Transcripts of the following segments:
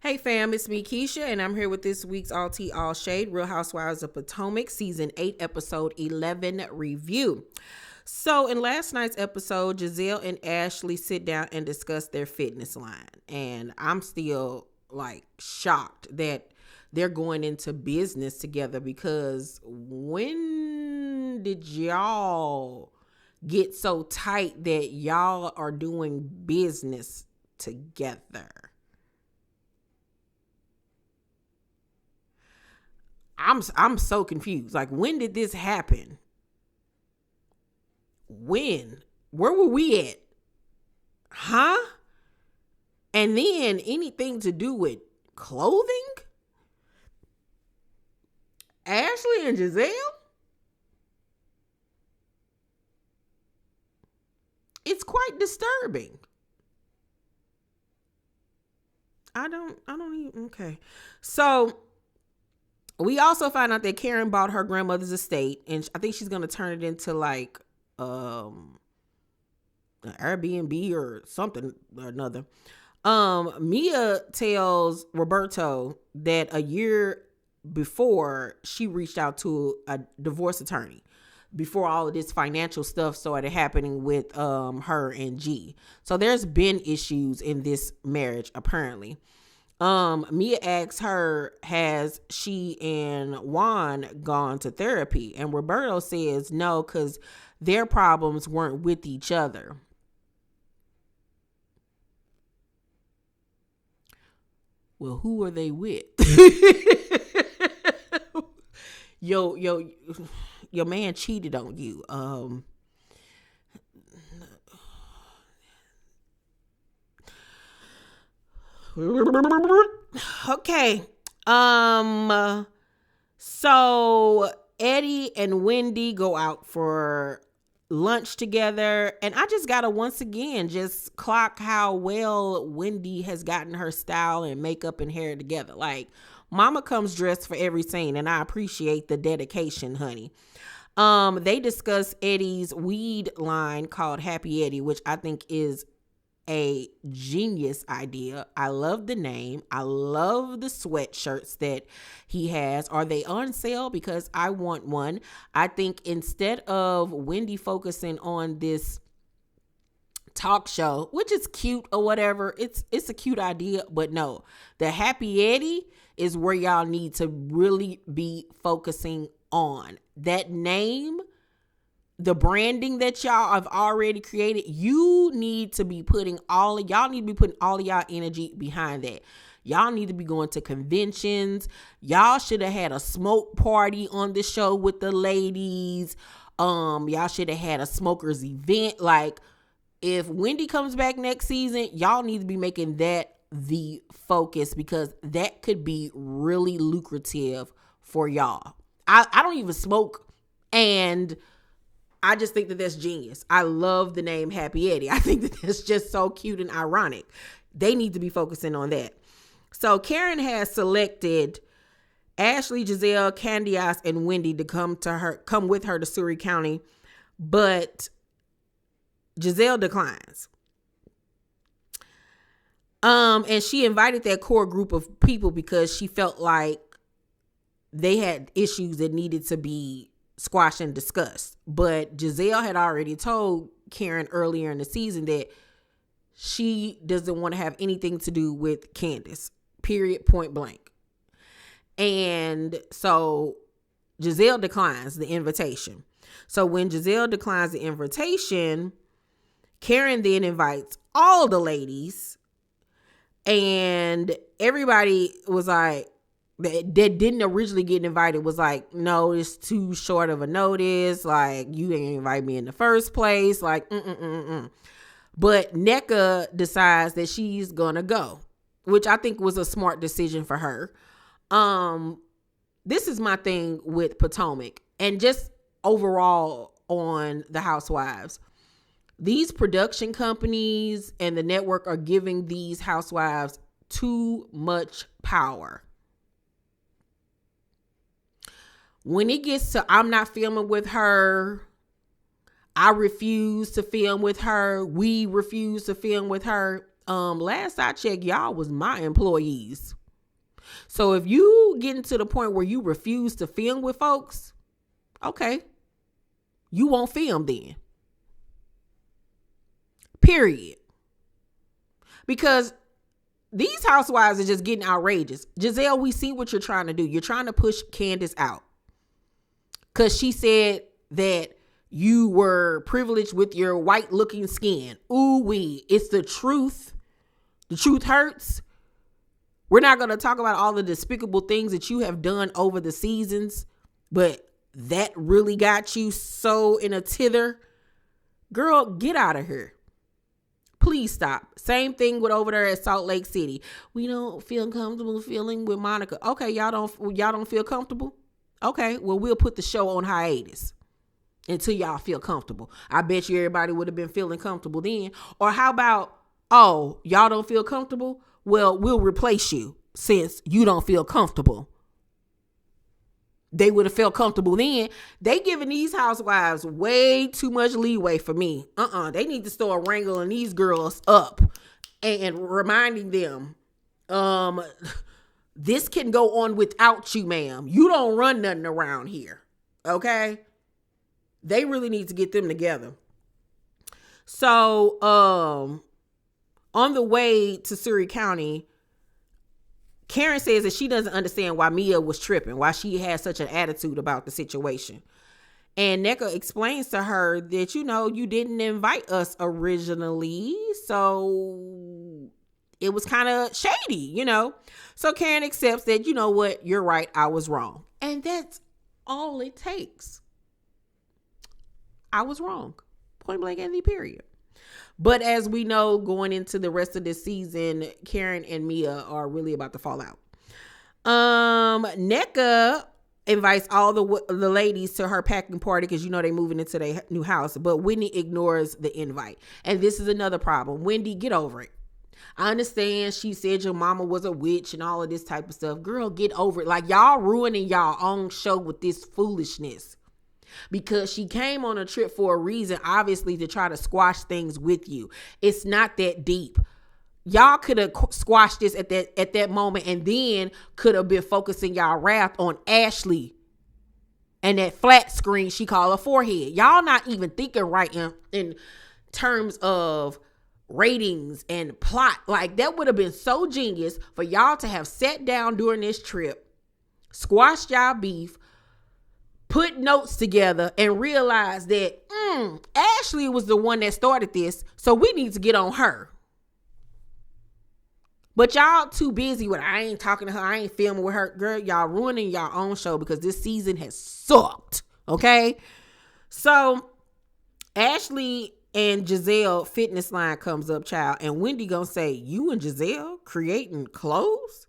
Hey fam, it's me Keisha, and I'm here with this week's All Tea All Shade Real Housewives of Potomac Season 8 Episode 11 review. So in last night's episode, Gizelle and Ashley sit down and discuss their fitness line. And I'm still like shocked that they're going into business together, because when did y'all get so tight that y'all are doing business together? I'm so confused. Like, when did this happen? When? Where were we at? Huh? And then anything to do with clothing? Ashley and Gizelle? It's quite disturbing. I don't even, okay. So we also found out that Karen bought her grandmother's estate, and I think she's going to turn it into like an Airbnb or something or another. Mia tells Roberto that a year before, she reached out to a divorce attorney before all of this financial stuff started happening with her and G. So there's been issues in this marriage apparently. Mia asks her, has she and Juan gone to therapy? And Roberto says no, because their problems weren't with each other. Well, who are they with? Your man cheated on you. Okay. So Eddie and Wendy go out for lunch together, and I just gotta once again just clock how well Wendy has gotten her style and makeup and hair together. Like, mama comes dressed for every scene, and I appreciate the dedication, honey. They discuss Eddie's weed line called Happy Eddie, which I think is a genius idea. I love the name. I love the sweatshirts that he has. Are they on sale? Because I want one. I think instead of Wendy focusing on this talk show, which is cute or whatever, it's a cute idea, but no, the Happy Eddie is where y'all need to really be focusing on. That name, the branding that y'all have already created, you need to be putting all of y'all energy behind that. Y'all need to be going to conventions. Y'all should have had a smoke party on the show with the ladies. Y'all should have had a smokers event. Like, if Wendy comes back next season, y'all need to be making that the focus, because that could be really lucrative for y'all. I don't even smoke, and I just think that that's genius. I love the name Happy Eddie. I think that that's just so cute and ironic. They need to be focusing on that. So Karen has selected Ashley, Gizelle, Candice, and Wendy to come with her to Surry County, but Gizelle declines. And she invited that core group of people because she felt like they had issues that needed to be squashed and discussed. But Gizelle had already told Karen earlier in the season that she doesn't want to have anything to do with Candace, period, point blank. And so Gizelle declines the invitation. So when Gizelle declines the invitation, Karen then invites all the ladies, and everybody was like, that didn't originally get invited was like, no, it's too short of a notice. Like, you didn't invite me in the first place. Like, But NECA decides that she's gonna go, which I think was a smart decision for her. This is my thing with Potomac and just overall on the Housewives. These production companies and the network are giving these housewives too much power. When it gets to, I'm not filming with her, I refuse to film with her, we refuse to film with her, Last I checked, y'all was my employees. So if you getting to the point where you refuse to film with folks, okay, you won't film then. Period. Because these housewives are just getting outrageous. Gizelle, we see what you're trying to do. You're trying to push Candace out. Because she said that you were privileged with your white looking skin. Ooh wee. It's the truth. The truth hurts. We're not going to talk about all the despicable things that you have done over the seasons, but that really got you so in a tither. Girl, get out of here. Please stop. Same thing with over there at Salt Lake City. We don't feel comfortable feeling with Monica. Okay, y'all don't feel comfortable? Okay, well, we'll put the show on hiatus until y'all feel comfortable. I bet you everybody would have been feeling comfortable then. Or how about, oh, y'all don't feel comfortable? Well, we'll replace you since you don't feel comfortable. They would have felt comfortable then. They giving these housewives way too much leeway for me. They need to start wrangling these girls up and reminding them, this can go on without you, ma'am. You don't run nothing around here. Okay? They really need to get them together. So, on the way to Surry County, Karen says that she doesn't understand why Mia was tripping, why she had such an attitude about the situation. And Nneka explains to her that, you didn't invite us originally, so it was kind of shady, So Karen accepts that, you know what, you're right, I was wrong. And that's all it takes. I was wrong. Point blank and the period. But as we know, going into the rest of this season, Karen and Mia are really about to fall out. Nneka invites all the ladies to her packing party because they moving into their new house. But Wendy ignores the invite. And this is another problem. Wendy, get over it. I understand she said your mama was a witch and all of this type of stuff. Girl, get over it. Like, y'all ruining y'all own show with this foolishness. Because she came on a trip for a reason, obviously, to try to squash things with you. It's not that deep. Y'all could have squashed this at that moment and then could have been focusing y'all wrath on Ashley and that flat screen she called her forehead. Y'all not even thinking right in terms of ratings and plot. Like, that would have been so genius for y'all to have sat down during this trip, squashed y'all beef, put notes together, and realize that Ashley was the one that started this, so we need to get on her. But y'all too busy with, I ain't talking to her, I ain't filming with her. Girl, y'all ruining y'all own show because this season has sucked, okay? So Ashley and Gizelle fitness line comes up, child, and Wendy gonna say, you and Gizelle creating clothes?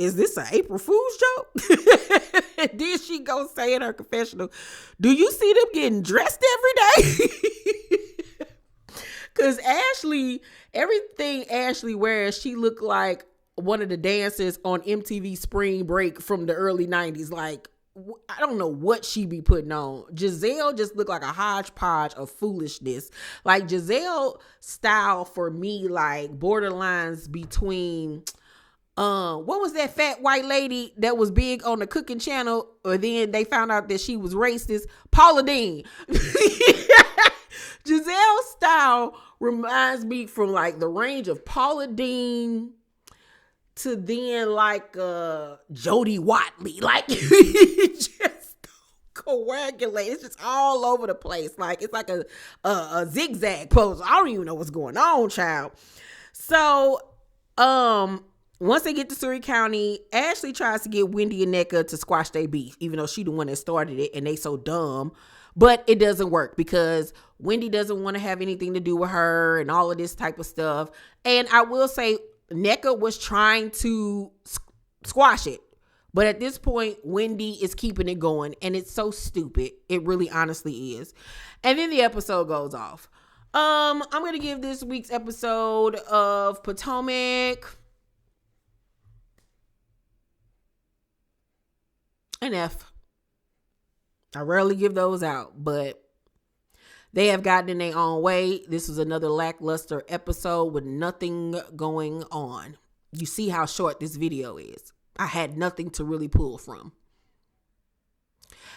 Is this an April Fool's joke? Then she go say in her confessional, do you see them getting dressed every day? Because Ashley, everything Ashley wears, she looked like one of the dancers on MTV Spring Break from the early 90s. Like, I don't know what she be putting on. Gizelle just looked like a hodgepodge of foolishness. Like, Gizelle style for me, like, borderlines between... what was that fat white lady that was big on the cooking channel, or then they found out that she was racist? Paula Deen. Gizelle's style reminds me from like the range of Paula Deen to then like Jodie Watley. Like, it just coagulate. It's just all over the place. Like, it's like a zigzag pose. I don't even know what's going on, child. So, once they get to Surry County, Ashley tries to get Wendy and Nneka to squash their beef, even though she the one that started it and they so dumb. But it doesn't work because Wendy doesn't want to have anything to do with her and all of this type of stuff. And I will say Nneka was trying to squash it. But at this point, Wendy is keeping it going. And it's so stupid. It really honestly is. And then the episode goes off. I'm going to give this week's episode of Potomac an F. I rarely give those out, but They have gotten in their own way. This was another lackluster episode with nothing going on. You see how short this video is. I had nothing to really pull from.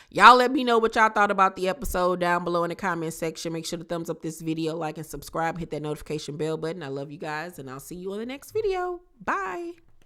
Y'all let me know what y'all thought about the episode down below in the comment section. Make sure to thumbs up this video, like and subscribe, hit that notification bell button. I love you guys, and I'll see you on the next video. Bye.